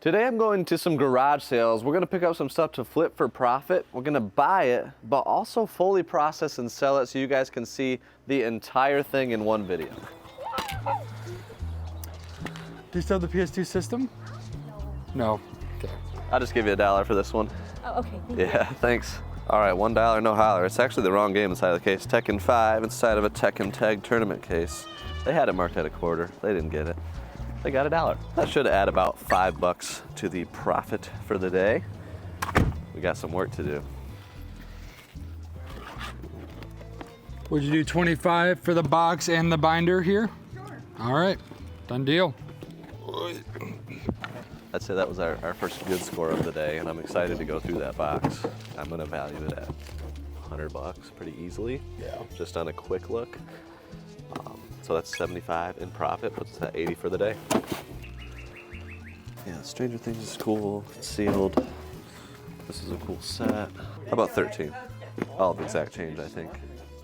Today I'm going to some garage sales. We're gonna pick up some stuff to flip for profit. We're gonna buy it, but also fully process and sell it so you guys can see the entire thing in one video. Do you still have the PS2 system? No. Okay. I'll just give you $1 for this one. Oh, okay. Yeah, thanks. All right, $1, no holler. It's actually the wrong game inside of the case. Tekken 5 inside of a Tekken Tag tournament case. They had it marked at a quarter. They didn't get it. They got $1. That should add about $5 to the profit for the day. We got some work to do. Would you do 25 for the box and the binder here? Sure. All right, done deal. I'd say that was our first good score of the day, and I'm excited to go through that box. I'm gonna value it at $100 pretty easily. Yeah. Just on a quick look. So that's 75 in profit, puts that 80 for the day. Yeah, Stranger Things is cool, it's sealed. This is a cool set. How about 13? All of exact change, I think.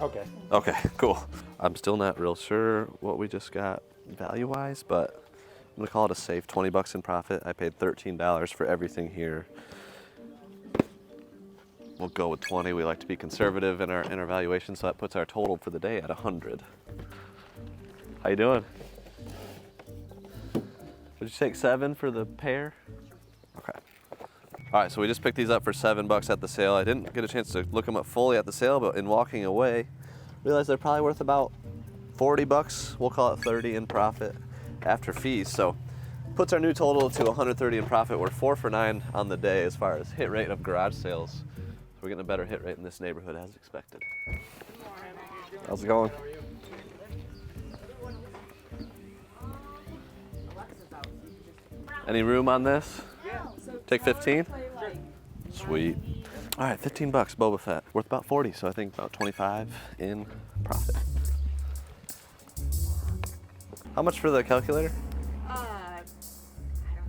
Okay. Okay, cool. I'm still not real sure what we just got value-wise, but I'm gonna call it a safe 20 bucks in profit. I paid $13 for everything here. We'll go with 20. We like to be conservative in our valuation, so that puts our total for the day at 100. How you doing? Would you take 7 for the pair? Okay. All right, so we just picked these up for $7 at the sale. I didn't get a chance to look them up fully at the sale, but in walking away, realized they're probably worth about 40 bucks. We'll call it 30 in profit after fees. So puts our new total to 130 in profit. We're 4 for 9 on the day as far as hit rate of garage sales. So we're getting a better hit rate in this neighborhood as expected. How's it going? Any room on this? Take 15? Sweet. All right, 15 bucks, Boba Fett. Worth about 40, so I think about 25 in profit. How much for the calculator? I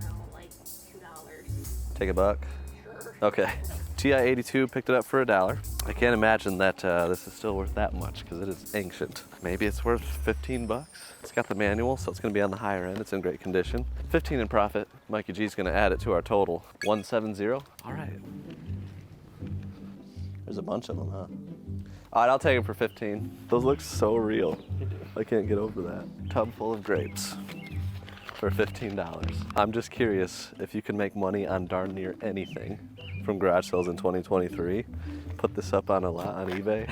don't know, like $2. Take $1? Sure. Okay. TI-82 picked it up for $1. I can't imagine that this is still worth that much because it is ancient. Maybe it's worth 15 bucks. It's got the manual, so it's gonna be on the higher end. It's in great condition. 15 in profit. Mikey G's gonna add it to our total. 170. All right. There's a bunch of them, huh? All right, I'll take them for 15. Those look so real. I can't get over that. Tub full of grapes for $15. I'm just curious if you can make money on darn near anything from garage sales in 2023. Put this up on a lot on eBay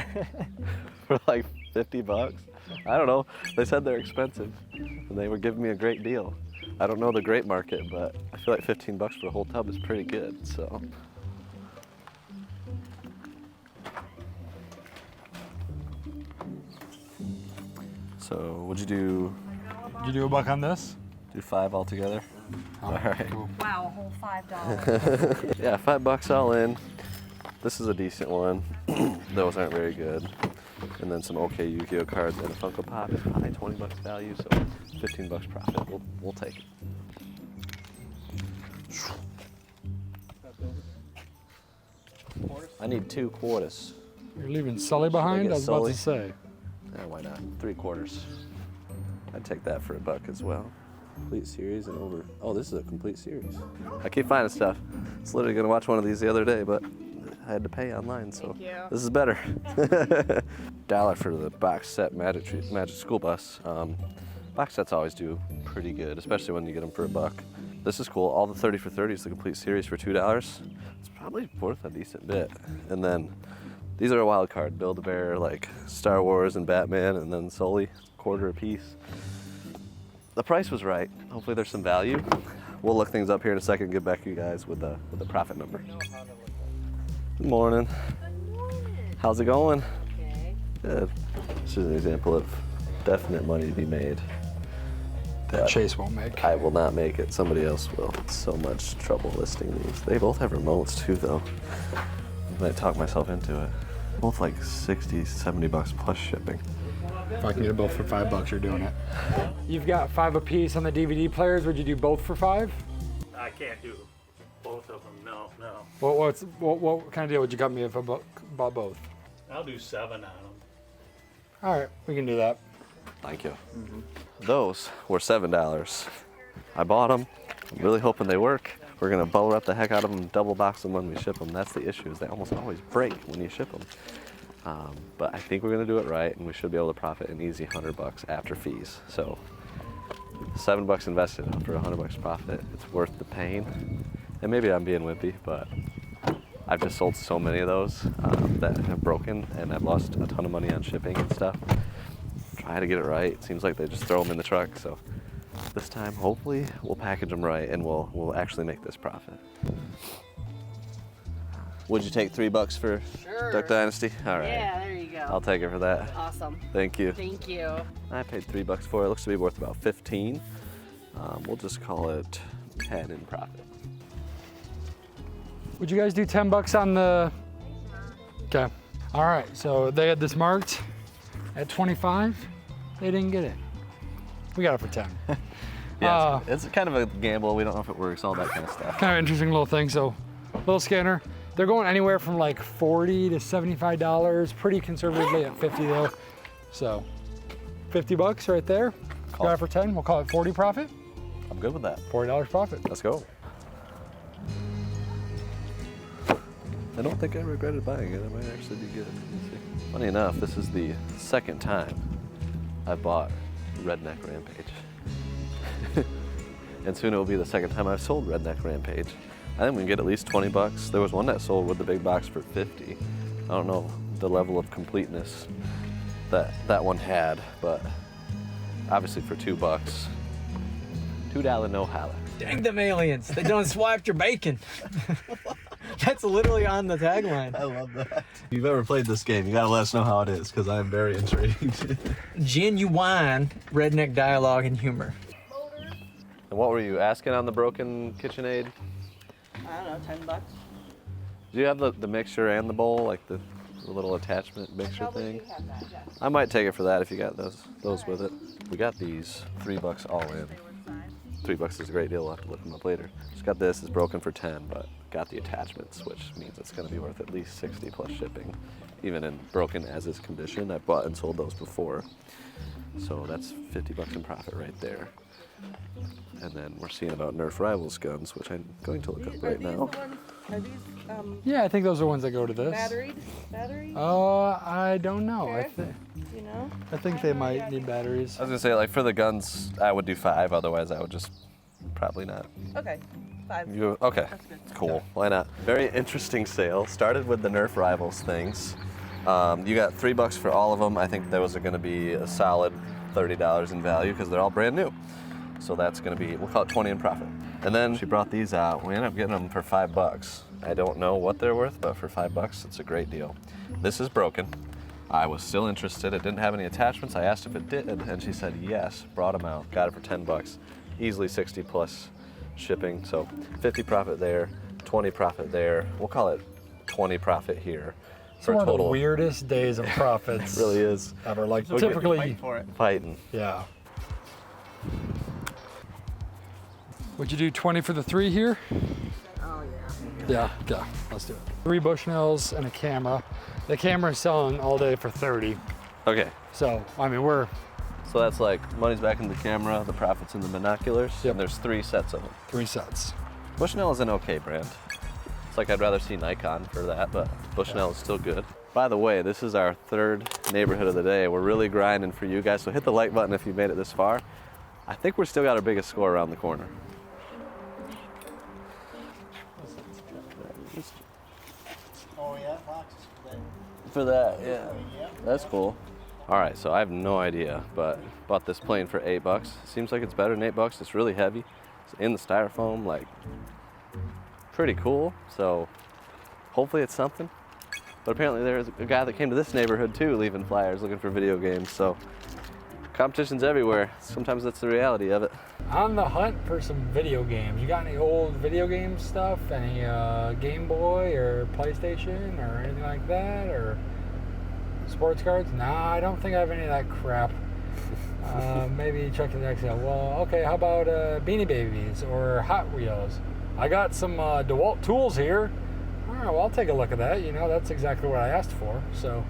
for like 50 bucks. I don't know. They said they're expensive and they were giving me a great deal. I don't know the grape market, but I feel like 15 bucks for a whole tub is pretty good, so. So what'd you do? Did you do $1 on this? Do 5 altogether? Oh, All right. cool. Wow, a whole $5. Yeah, $5 all in. This is a decent one. Those aren't very good. And then some OK Yu-Gi-Oh cards and a Funko Pop is probably 20 bucks value, so 15 bucks profit. We'll take it. I need 2 quarters. You're leaving Sully behind? get I was about Sully? to say. Yeah, why not? 3 quarters. I'd take that for $1 as well. Complete series and over. Oh, this is a complete series. I keep finding stuff. I was literally gonna watch one of these the other day, but I had to pay online, so this is better. $1 for the box set Magic School Bus. Box sets always do pretty good, especially when you get them for $1. This is cool. All the 30 for 30 is the complete series for $2. It's probably worth a decent bit. And then these are a wild card. Build-A-Bear, like Star Wars and Batman, and then Sully, quarter a piece. The price was right. Hopefully there's some value. We'll look things up here in a second and get back to you guys with the profit number. Good morning. Good morning. How's it going? Okay. Good. This is an example of definite money to be made. That Chase won't make. I will not make it. Somebody else will. It's so much trouble listing these. They both have remotes too, though. I might talk myself into it. Both like 60, 70 bucks plus shipping. If I can get it both for $5, you're doing it. You've got 5 apiece on the DVD players. Would you do both for 5? I can't do both of them, no. What kind of deal would you cut me if I bought both? I'll do 7 on them. All right, we can do that. Thank you. Those were $7. I bought them. I'm really hoping they work. We're gonna bubble wrap the heck out of them, double box them when we ship them. That's the issue, is they almost always break when you ship them. But I think we're gonna do it right, and we should be able to profit an easy $100 after fees. So $7 invested for $100 profit. It's worth the pain. And maybe I'm being wimpy, but I've just sold so many of those that have broken, and I've lost a ton of money on shipping and stuff. Try to get it right. It seems like they just throw them in the truck. So this time, hopefully, we'll package them right, and we'll actually make this profit. Would you take $3 for Sure. Duck Dynasty? All right. Yeah, there you go. I'll take it for that. Awesome. Thank you. Thank you. I paid $3 for it. It looks to be worth about 15. We'll just call it 10 in profit. Would you guys do $10 on the? Okay. All right. So they had this marked at 25. They didn't get it. We got it for 10. Yeah, it's kind of a gamble. We don't know if it works. All that kind of stuff. Kind of interesting little thing. So, little scanner. They're going anywhere from like $40 to $75. Pretty conservatively at 50 though. So, $50 right there. Got it for 10. We'll call it 40 profit. I'm good with that. $40 profit. Let's go. I don't think I regretted buying it. It might actually be good. We'll see. Funny enough, this is the second time I bought Redneck Rampage. And soon it will be the second time I've sold Redneck Rampage. I think we can get at least $20. There was one that sold with the big box for 50. I don't know the level of completeness that one had, but obviously for $2. $2 no holla. Dang them aliens. They done swiped your bacon. That's literally on the tagline. I love that. If you've ever played this game, you gotta let us know how it is, because I'm very intrigued. Genuine redneck dialogue and humor. And what were you asking on the broken KitchenAid? I don't know, $10. Do you have the mixer and the bowl, like the little attachment mixer thing? I might take it for that if you got those with it. We got these $3 all in. $3 is a great deal. We'll have to look them up later. Just got this. It's broken for 10, but got the attachments, which means it's going to be worth at least 60 plus shipping, even in broken as is condition. I bought and sold those before, so that's $50 in profit right there. And then we're seeing about Nerf Rivals guns, which I'm going to look up right now. Are these Yeah, I think those are ones that go to this. battery? I don't know. You know? I think they might need batteries. I was gonna say, like, for the guns, I would do 5. Otherwise, I would just probably not. Okay, 5. Okay, That's good. cool. Why not? Very interesting sale. Started with the Nerf Rivals things. You got $3 for all of them. I think those are gonna be a solid $30 in value because they're all brand new. So that's gonna be, we'll call it 20 in profit. And then she brought these out. We ended up getting them for $5. I don't know what they're worth, but for $5, it's a great deal. This is broken. I was still interested. It didn't have any attachments. I asked if it did, and she said yes. Brought them out. Got it for $10. Easily 60 plus shipping. So 50 profit there, 20 profit there. We'll call it 20 profit here. It's one of the weirdest days of profits. It really is. Ever. Like typically Fighting. Yeah. Would you do 20 for the 3 here? Oh, yeah. Yeah, let's do it. 3 Bushnells and a camera. The camera's selling all day for 30. Okay. So, I mean, So that's like money's back in the camera, the profits in the binoculars, Yep. and there's 3 sets of them. 3 sets. Bushnell is an okay brand. It's like I'd rather see Nikon for that, but Bushnell is still good. By the way, this is our 3rd neighborhood of the day. We're really grinding for you guys, so hit the like button if you made it this far. I think we're still got our biggest score around the corner. Oh yeah, boxes For that, yeah. That's cool. All right, so I have no idea, but bought this plane for $8. Seems like it's better than $8. It's really heavy. It's in the styrofoam, like pretty cool. So hopefully it's something. But apparently there's a guy that came to this neighborhood too, leaving flyers looking for video games. So competition's everywhere. Sometimes that's the reality of it. On the hunt for some video games. You got any old video game stuff? Any Game Boy or PlayStation or anything like that? Or sports cards? Nah, I don't think I have any of that crap. Maybe check the next out. Well, okay, how about Beanie Babies or Hot Wheels? I got some DeWalt tools here. All right, well, I'll take a look at that. You know, that's exactly what I asked for. So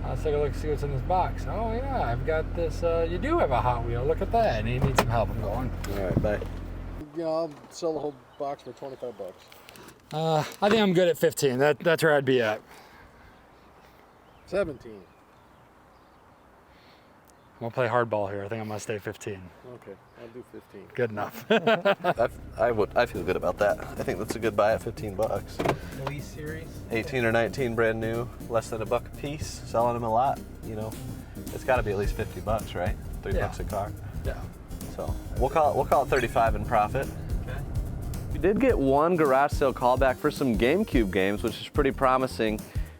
I'll take a look and see what's in this box. Oh, yeah, I've got this. You do have a Hot Wheel. Look at that. And you need some help. I'm going. All right, bye. You know, I'll sell a whole box for 25 bucks. I think I'm good at 15. That's where I'd be at. 17. I'm gonna play hardball here. I think I'm gonna stay 15. Okay, I'll do 15. Good enough. I feel good about that. I think that's a good buy at 15 bucks. Police series. 18 or 19 brand new, less than $1 a piece, selling them a lot. You know, it's got to be at least 50 bucks, right? $3 a car. Yeah. So we'll call it 35 in profit. Okay. We did get one garage sale callback for some GameCube games, which is pretty promising.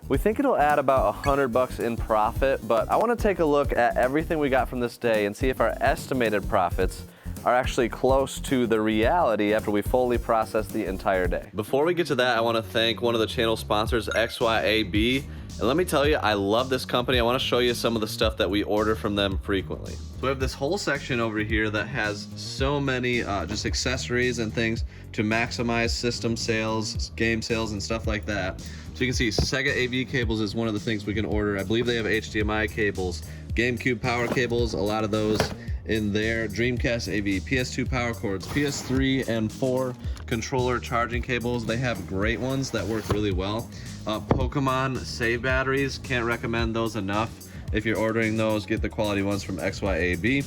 We think it'll add about $100 in profit, but I want to take a look at everything we got from this day and see if our estimated profits are actually close to the reality after we fully process the entire day. Before we get to that, I want to thank one of the channel sponsors, XYAB. And let me tell you, I love this company. I want to show you some of the stuff that we order from them frequently. So we have this whole section over here that has so many just accessories and things to maximize system sales, game sales, and stuff like that. So you can see Sega AV cables is one of the things we can order. I believe they have HDMI cables, GameCube power cables, a lot of those in there. Dreamcast AV, PS2 power cords, PS3 and 4 controller charging cables. They have great ones that work really well. Pokemon save batteries, can't recommend those enough. If you're ordering those, get the quality ones from XYAB.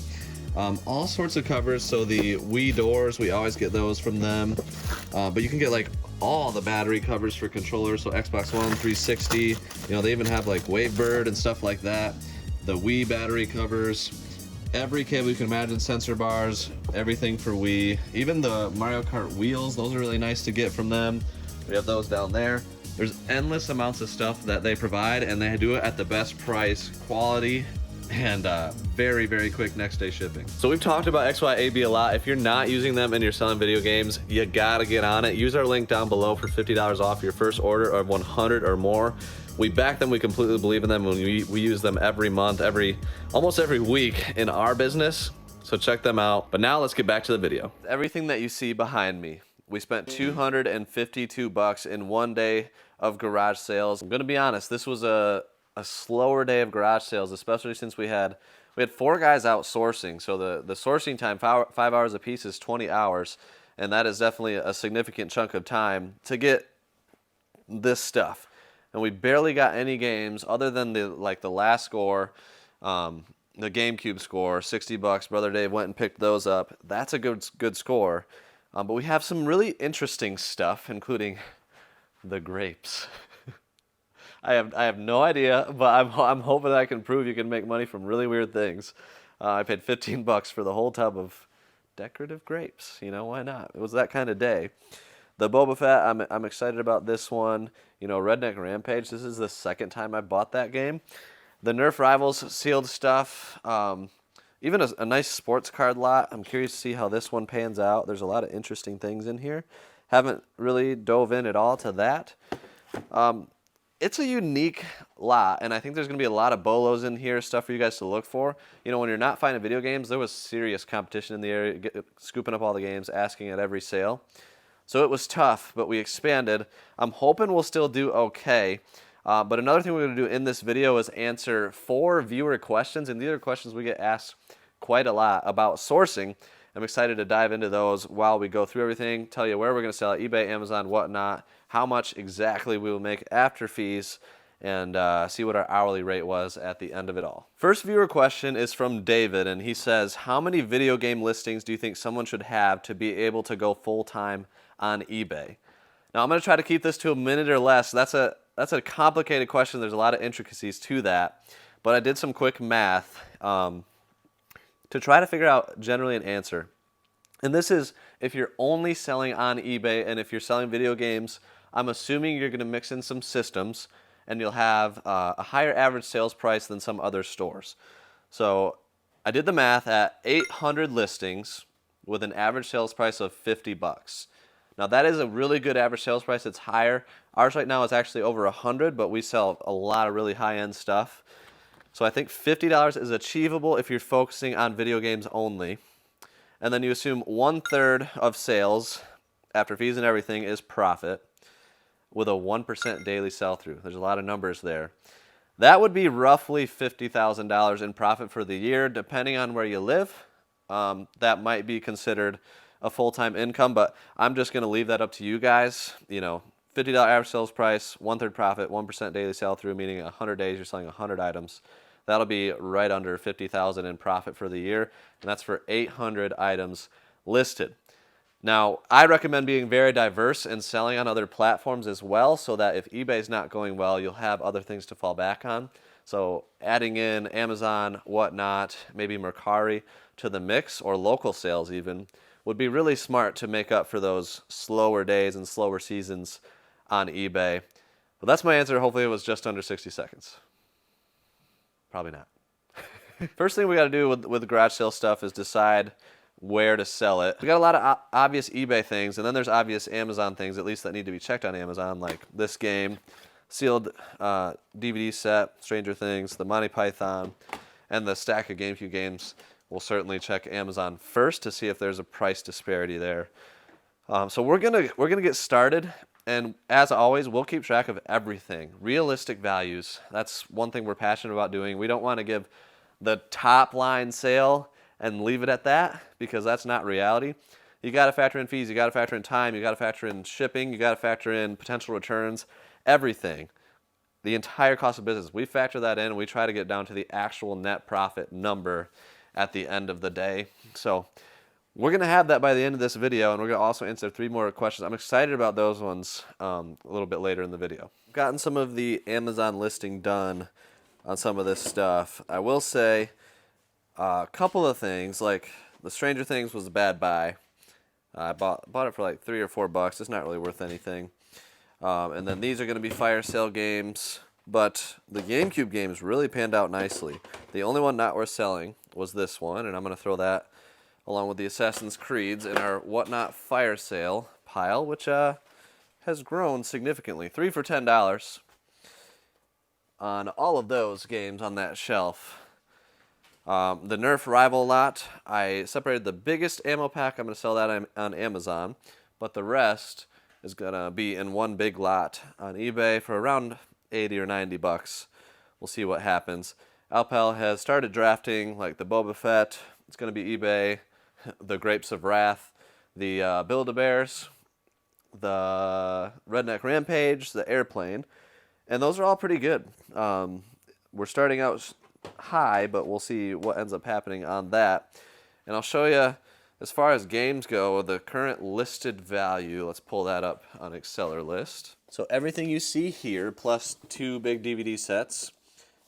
All sorts of covers, so the Wii doors, we always get those from them. But you can get like all the battery covers for controllers, so Xbox One, 360, you know, they even have like Wavebird and stuff like that. The Wii battery covers, every cable you can imagine, sensor bars, everything for Wii. Even the Mario Kart wheels, those are really nice to get from them. We have those down there. There's endless amounts of stuff that they provide, and they do it at the best price, quality, and very, very quick next day shipping. So we've talked about XYAB a lot. If you're not using them and you're selling video games, you gotta get on it. Use our link down below for $50 off your first order of 100 or more. We back them, we completely believe in them, and we use them every month, almost every week in our business. So check them out. But now let's get back to the video. Everything that you see behind me, we spent $252 in one day of garage sales. I'm gonna be honest, this was a slower day of garage sales, especially since we had 4 guys out sourcing. So the sourcing time, 5 hours a piece, is 20 hours. And that is definitely a significant chunk of time to get this stuff. And we barely got any games other than the last score, the GameCube score, $60. Brother Dave went and picked those up. That's a good score. But we have some really interesting stuff, including the grapes. I have no idea, but I'm hoping I can prove you can make money from really weird things. I paid $15 for the whole tub of decorative grapes. You know, why not? It was that kind of day. The Boba Fett, I'm excited about this one. You know, Redneck Rampage, this is the second time I bought that game. The Nerf Rivals sealed stuff. Even a nice sports card lot. I'm curious to see how this one pans out. There's a lot of interesting things in here. Haven't really dove in at all to that. It's a unique lot, and I think there's going to be a lot of bolos in here, stuff for you guys to look for. You know, when you're not finding video games, there was serious competition in the area, scooping up all the games, asking at every sale. So it was tough, but we expanded. I'm hoping we'll still do okay. But another thing we're going to do in this video is answer 4 viewer questions, and these are questions we get asked quite a lot about sourcing. I'm excited to dive into those while we go through everything, tell you where we're going to sell at eBay, Amazon, whatnot, how much exactly we will make after fees, and see what our hourly rate was at the end of it all. First viewer question is from David, and he says, how many video game listings do you think someone should have to be able to go full-time on eBay? Now, I'm going to try to keep this to a minute or less. That's a complicated question. There's a lot of intricacies to that, but I did some quick math to try to figure out generally an answer. And this is if you're only selling on eBay, and if you're selling video games, I'm assuming you're going to mix in some systems, and you'll have a higher average sales price than some other stores. So I did the math at 800 listings with an average sales price of $50. Now that is a really good average sales price. It's higher. Ours right now is actually over 100, but we sell a lot of really high-end stuff. So I think $50 is achievable if you're focusing on video games only. And then you assume 1/3 of sales, after fees and everything, is profit with a 1% daily sell-through. There's a lot of numbers there. That would be roughly $50,000 in profit for the year, depending on where you live. That might be considered a full-time income, but I'm just going to leave that up to you guys. You know, $50 average sales price, 1/3 profit, 1% daily sell through, meaning 100 days you're selling 100 items. That'll be right under $50,000 in profit for the year, and that's for 800 items listed. Now, I recommend being very diverse and selling on other platforms as well, so that if eBay's not going well, you'll have other things to fall back on. So adding in Amazon, Whatnot, maybe Mercari to the mix, or local sales even, would be really smart to make up for those slower days and slower seasons on eBay. But that's my answer. Hopefully it was just under 60 seconds. Probably not. First thing we got to do with the garage sale stuff is decide where to sell it. We got a lot of obvious eBay things, and then there's obvious Amazon things, at least that need to be checked on Amazon, like this game, sealed DVD set, Stranger Things, the Monty Python, and the stack of GameCube games. We'll certainly check Amazon first to see if there's a price disparity there. So we're gonna get started, and as always, we'll keep track of everything. Realistic values. That's one thing we're passionate about doing. We don't want to give the top line sale and leave it at that, because that's not reality. You got to factor in fees, you got to factor in time, you got to factor in shipping, you got to factor in potential returns, everything. The entire cost of business. We factor that in, and we try to get down to the actual net profit number at the end of the day. So we're going to have that by the end of this video, and we're going to also answer 3 more questions. I'm excited about those ones a little bit later in the video. I've gotten some of the Amazon listing done on some of this stuff. I will say a couple of things, like the Stranger Things was a bad buy. I bought it for like $3 or $4. It's not really worth anything. And then these are going to be fire sale games, but the GameCube games really panned out nicely. The only one not worth selling was this one, and I'm going to throw that along with the Assassin's Creeds in our Whatnot fire sale pile, which has grown significantly. 3 for $10 on all of those games on that shelf. The Nerf rival lot, I separated the biggest ammo pack. I'm going to sell that on Amazon, but the rest is going to be in one big lot on eBay for around 80 or 90 bucks. We'll see what happens. Alpal has started drafting like the Boba Fett. It's going to be eBay, the Grapes of Wrath, the Build-A-Bears, the Redneck Rampage, the Airplane, and those are all pretty good. We're starting out high, but we'll see what ends up happening on that. And I'll show you, as far as games go, the current listed value. Let's pull that up on Exceller list. So everything you see here, plus 2 big DVD sets,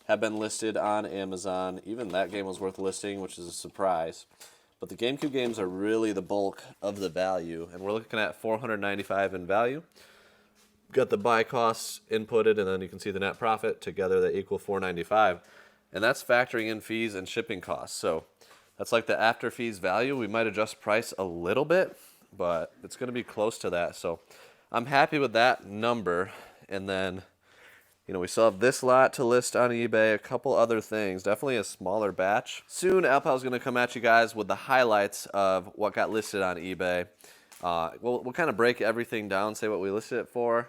have been listed on Amazon. Even that game was worth listing, which is a surprise. But the GameCube games are really the bulk of the value, and we're looking at $495 in value. Got the buy costs inputted, and then you can see the net profit. Together they equal $495. And that's factoring in fees and shipping costs. So that's like the after fees value. We might adjust price a little bit, but it's going to be close to that. So I'm happy with that number. And then, you know, we still have this lot to list on eBay, a couple other things, definitely a smaller batch. Soon, Alpal's going to come at you guys with the highlights of what got listed on eBay. We'll kind of break everything down, say what we listed it for,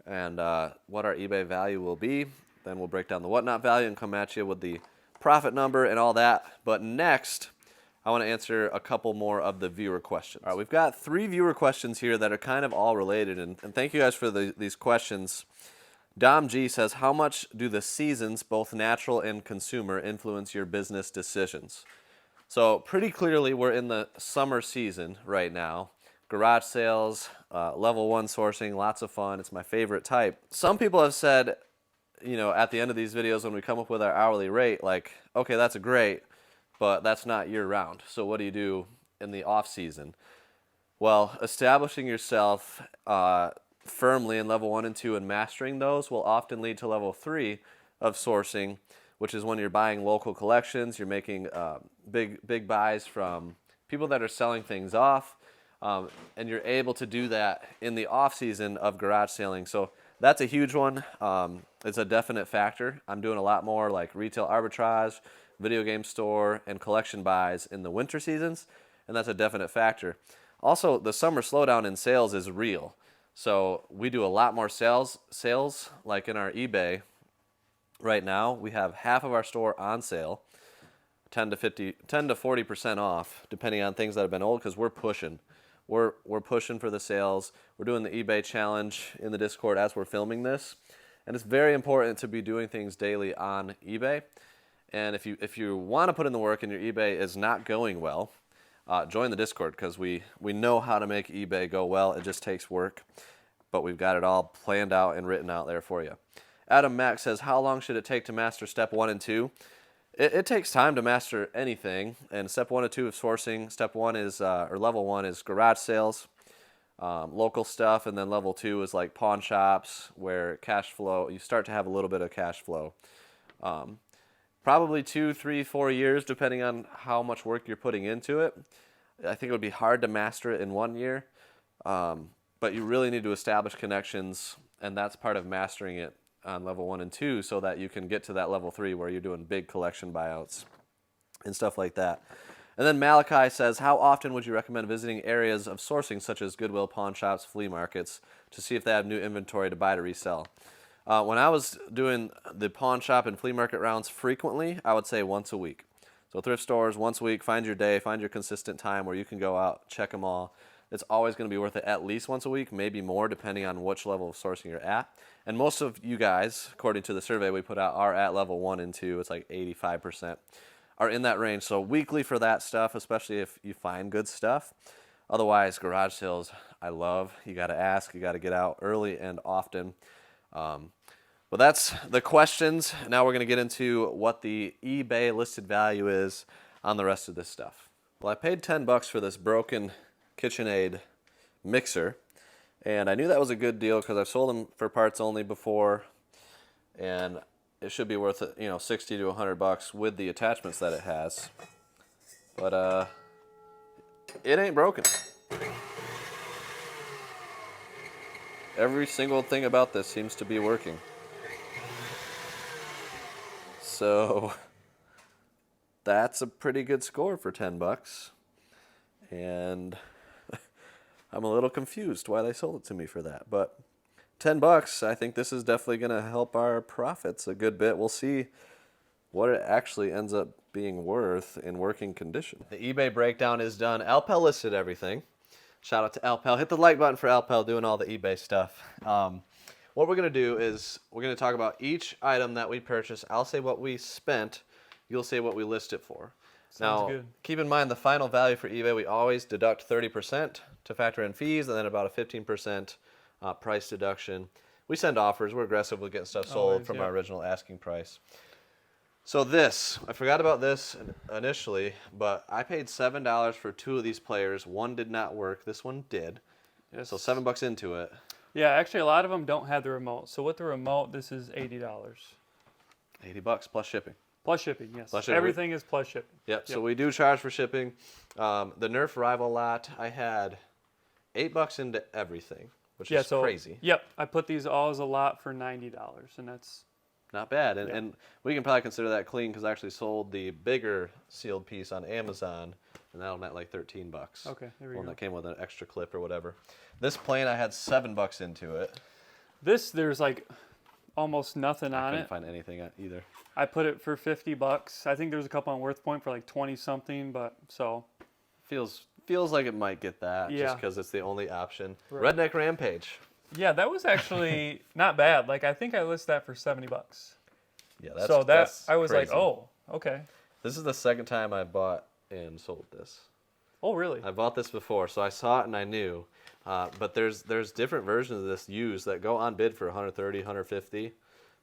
and what our eBay value will be. Then we'll break down the Whatnot value and come at you with the profit number and all that. But next, I want to answer a couple more of the viewer questions. All right, we've got 3 viewer questions here that are kind of all related, and thank you guys for these questions. Dom G says, how much do the seasons, both natural and consumer, influence your business decisions? So pretty clearly we're in the summer season right now. Garage sales, level 1 sourcing, lots of fun. It's my favorite type. Some people have said, you know, at the end of these videos when we come up with our hourly rate, like, okay, that's great, but that's not year-round. So what do you do in the off-season? Well, establishing yourself firmly in level 1 and 2 and mastering those will often lead to level 3 of sourcing, which is when you're buying local collections, you're making big buys from people that are selling things off, and you're able to do that in the off-season of garage selling. So that's a huge one. It's a definite factor. I'm doing a lot more like retail arbitrage, video game store, and collection buys in the winter seasons, and that's a definite factor. Also, the summer slowdown in sales is real. So we do a lot more sales like in our eBay right now. We have half of our store on sale, 10 to 40% off, depending on things that have been old, because we're pushing. we're pushing for the sales. We're doing the eBay challenge in the Discord as we're filming this. And it's very important to be doing things daily on eBay. And if you want to put in the work and your eBay is not going well, join the Discord, because we know how to make eBay go well. It just takes work, but we've got it all planned out and written out there for you. Adam Mack says, how long should it take to master step 1 and 2? It takes time to master anything, and step 1 and 2 of sourcing. Step 1 is, or level 1 is garage sales, local stuff, and then level 2 is like pawn shops, where cash flow, you start to have a little bit of cash flow. Probably 2, 3, 4 years, depending on how much work you're putting into it. I think it would be hard to master it in 1 year, but you really need to establish connections, and that's part of mastering it on level 1 and 2, so that you can get to that level 3 where you're doing big collection buyouts and stuff like that. And then Malachi says, how often would you recommend visiting areas of sourcing such as Goodwill, pawn shops, flea markets, to see if they have new inventory to buy to resell? When I was doing the pawn shop and flea market rounds frequently, I would say once a week. So thrift stores, once a week, find your day, find your consistent time where you can go out, check them all. It's always going to be worth it at least once a week, maybe more, depending on which level of sourcing you're at. And most of you guys, according to the survey we put out, are at level 1 and 2. It's like 85% are in that range. So weekly for that stuff, especially if you find good stuff. Otherwise, garage sales, I love. You got to ask. You got to get out early and often. But that's the questions. Now we're going to get into what the eBay listed value is on the rest of this stuff. Well, I paid $10 for this broken KitchenAid mixer, and I knew that was a good deal because I've sold them for parts only before, and it should be worth, you know, $60 to $100 with the attachments that it has. But it ain't broken. Every single thing about this seems to be working. So that's a pretty good score for $10. And I'm a little confused why they sold it to me for that. But $10, I think this is definitely going to help our profits a good bit. We'll see what it actually ends up being worth in working condition. The eBay breakdown is done. Alpel listed everything. Shout out to Alpel. Hit the like button for Alpel doing all the eBay stuff. What we're going to do is we're going to talk about each item that we purchased. I'll say what we spent. You'll say what we list it for. Sounds now, good. Keep in mind the final value for eBay, we always deduct 30% to factor in fees, and then about a 15% price deduction. We send offers. We're aggressive with getting stuff sold Always, from yeah. our original asking price. So this, I forgot about this initially, but I paid $7 for 2 of these players. One did not work. This one did. Yes. So $7 into it. Yeah, actually, a lot of them don't have the remote. So with the remote, this is $80. $80 plus shipping. Plus shipping, yes. Plus shipping. Everything is plus shipping. Yep. So we do charge for shipping. The Nerf Rival lot, I had $8 into everything, which is crazy. Yep, I put these all as a lot for $90, and that's not bad. And we can probably consider that clean because I actually sold the bigger sealed piece on Amazon, and that went like $13. okay. There we One go. that came with an extra clip or whatever. This plane, I had $7 into it. There's like almost nothing I on couldn't it. find anything either. I put it for $50. I think there's a couple on Worth Point for like 20 something, but so Feels like it might get that just Yeah. because it's the only option. Right. Redneck Rampage. yeah, that was actually not bad. Like I think I listed that for $70. Yeah, that's I was crazy. like, oh, okay. This is the second time I bought and sold this. Oh, really? I bought this before, so I saw it and I knew. But there's different versions of this used that go on bid for $130, $150.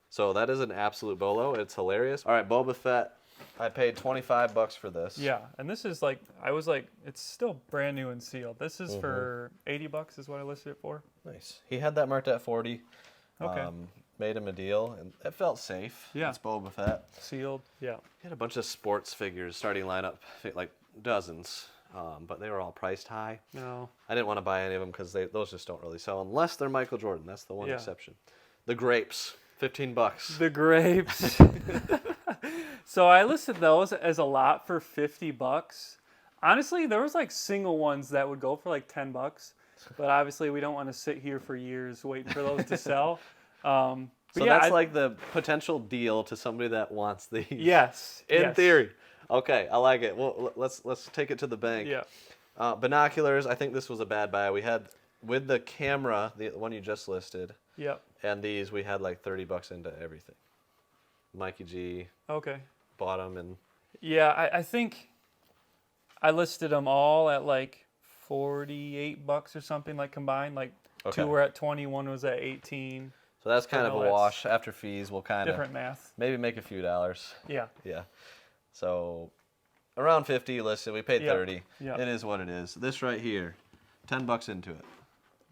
So that is an absolute bolo. It's hilarious. All right, Boba Fett. I paid $25 for this. Yeah, and this is like I was like, it's still brand new and sealed. This is for $80 is what I listed it for. Nice. He had that marked at 40. Okay. Made him a deal, and it felt safe. Yeah. It's Boba Fett. Sealed. Yeah. He had a bunch of sports figures, starting lineup, like dozens, but they were all priced high. No. I didn't want to buy any of them because those just don't really sell unless they're Michael Jordan. That's the one Yeah. exception. The grapes, $15. The grapes. So I listed those as a lot for $50. Honestly, there was like single ones that would go for like $10, but obviously we don't want to sit here for years waiting for those to sell. So yeah, that's like the potential deal to somebody that wants these. Yes. In yes. theory. Okay, I like it. Well, let's take it to the bank. Yeah. Binoculars, I think this was a bad buy. We had, with the camera, the one you just listed, Yep. and these, we had like $30 into everything. Mikey G Okay. bought them, and Yeah, I think I listed them all at like $48 or something, like combined. Like Okay. 2 were at 20, 1 was at 18. so that's kind of a no, that's wash. After fees, we'll kind of Different math. maybe make a few dollars. Yeah. Yeah. So around 50 listed. We paid Yep. 30. Yep. It is what it is. This right here, $10 into it.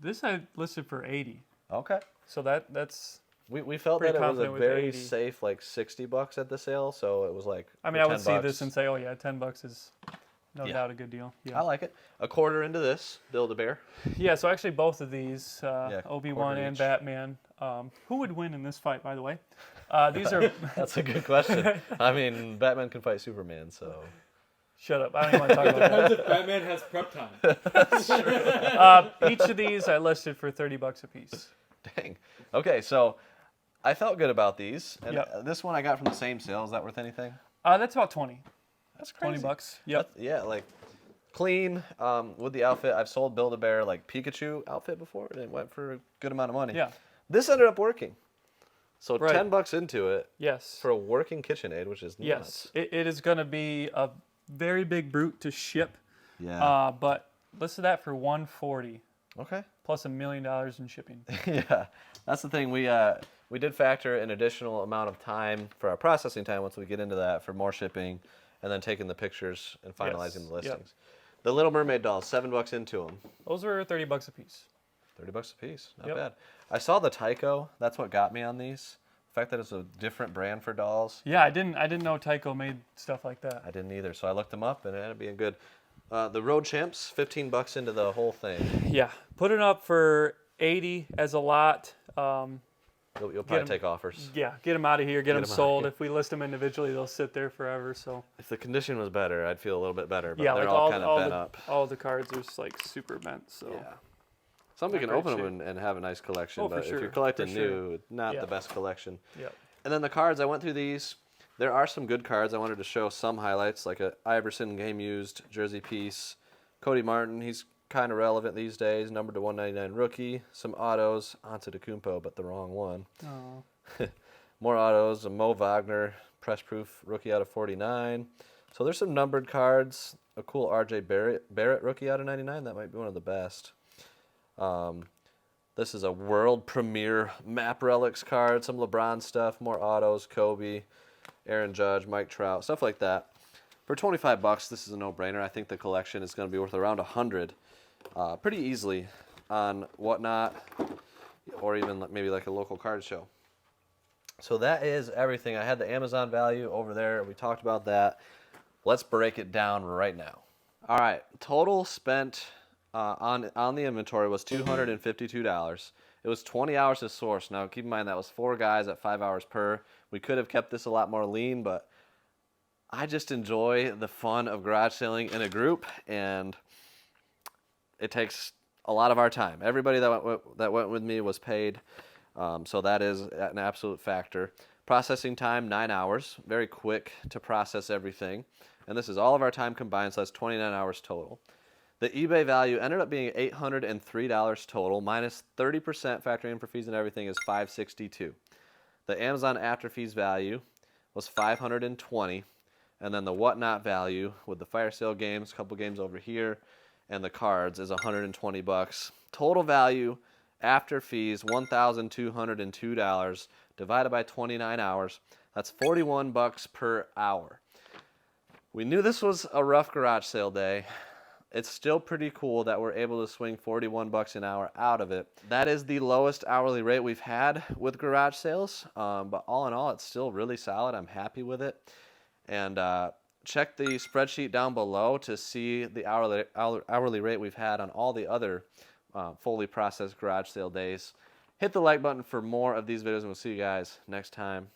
This I listed for 80. Okay. So that's. We felt Pretty that it was a confident with very 80. safe, like $60 at the sale. So it was like. I mean, for I would see $10. this and say, oh yeah, $10 is no Yeah. doubt a good deal. I Yeah. like it. A quarter into this, Build-A-Bear. Yeah. So actually, both of these, Obi-Wan quarter and each. Batman. Who would win in this fight, by the way? These are. That's a good question. I mean, Batman can fight Superman, so. Shut up! I don't even want to talk about that. Batman has prep time. Each of these I listed for $30 a piece. Dang. Okay, so I felt good about these. And Yep. this one I got from the same sale. Is that worth anything? That's about 20. That's crazy. $20. Yep. Yeah, like clean with the outfit. I've sold Build-A-Bear like Pikachu outfit before, and it went for a good amount of money. Yeah. This ended up working. So Right. $10 into it Yes. for a working KitchenAid, which is Yes. nuts. It is going to be a very big brute to ship. Yeah. But listed that for $140 Okay. plus $1 million in shipping. Yeah, that's the thing. We did factor an additional amount of time for our processing time once we get into that for more shipping, and then taking the pictures and finalizing the Yes, yep. listings. The Little Mermaid dolls, $7 into them, Those were $30 a piece. $30 a piece. Not Yep. bad. I saw the Tyco. That's what got me on these. The fact that it's a different brand for dolls. Yeah, I didn't know Tyco made stuff like that. I didn't either, so I looked them up, and it ended up being good. The Road Champs, $15 into the whole thing. Yeah, put it up for 80 as a lot. You'll probably 'em- take offers. Yeah, get them out of here, get them 'em outta sold. here. If we list them individually, they'll sit there forever. So If the condition was better, I'd feel a little bit better, but yeah, they're like all kind of bent the, up. all the cards are just like super bent. So Yeah. Somebody Not can great open them and have a nice collection, Oh, for but if sure, you're collecting for sure. new, not Yeah. the best collection. Yep. And then the cards, I went through these. There are some good cards. I wanted to show some highlights, like a Iverson game used jersey piece. Cody Martin, he's kind of relevant these days, numbered to 199 rookie. Some autos, Antetokounmpo, but the wrong one. Oh. More autos, a Mo Wagner, press proof rookie out of 49. So there's some numbered cards. A cool RJ Barrett rookie out of 99. That might be one of the best. This is a world premiere map relics card. Some LeBron stuff, more autos, Kobe, Aaron Judge, Mike Trout, stuff like that. For $25, this is a no-brainer. I think the collection is going to be worth around $100 pretty easily on Whatnot, or even maybe like a local card show. So that is everything. I had the Amazon value over there. We talked about that. Let's break it down right now. All right, total spent on the inventory was $252. It was 20 hours to source. Now keep in mind that was 4 guys at 5 hours per. We could have kept this a lot more lean, but I just enjoy the fun of garage selling in a group, and it takes a lot of our time. Everybody that went with me was paid, so that is an absolute factor. Processing time, 9 hours. Very quick to process everything. And this is all of our time combined, so that's 29 hours total. The eBay value ended up being $803 total, minus 30% factoring in for fees and everything is $562. The Amazon after fees value was $520, and then the Whatnot value with the fire sale games, a couple games over here, and the cards is $120. Total value after fees $1,202 divided by 29 hours. That's $41 per hour. We knew this was a rough garage sale day. It's still pretty cool that we're able to swing $41 an hour out of it. That is the lowest hourly rate we've had with garage sales, but all in all, it's still really solid. I'm happy with it. And check the spreadsheet down below to see the hourly rate we've had on all the other fully processed garage sale days. Hit the like button for more of these videos, and we'll see you guys next time.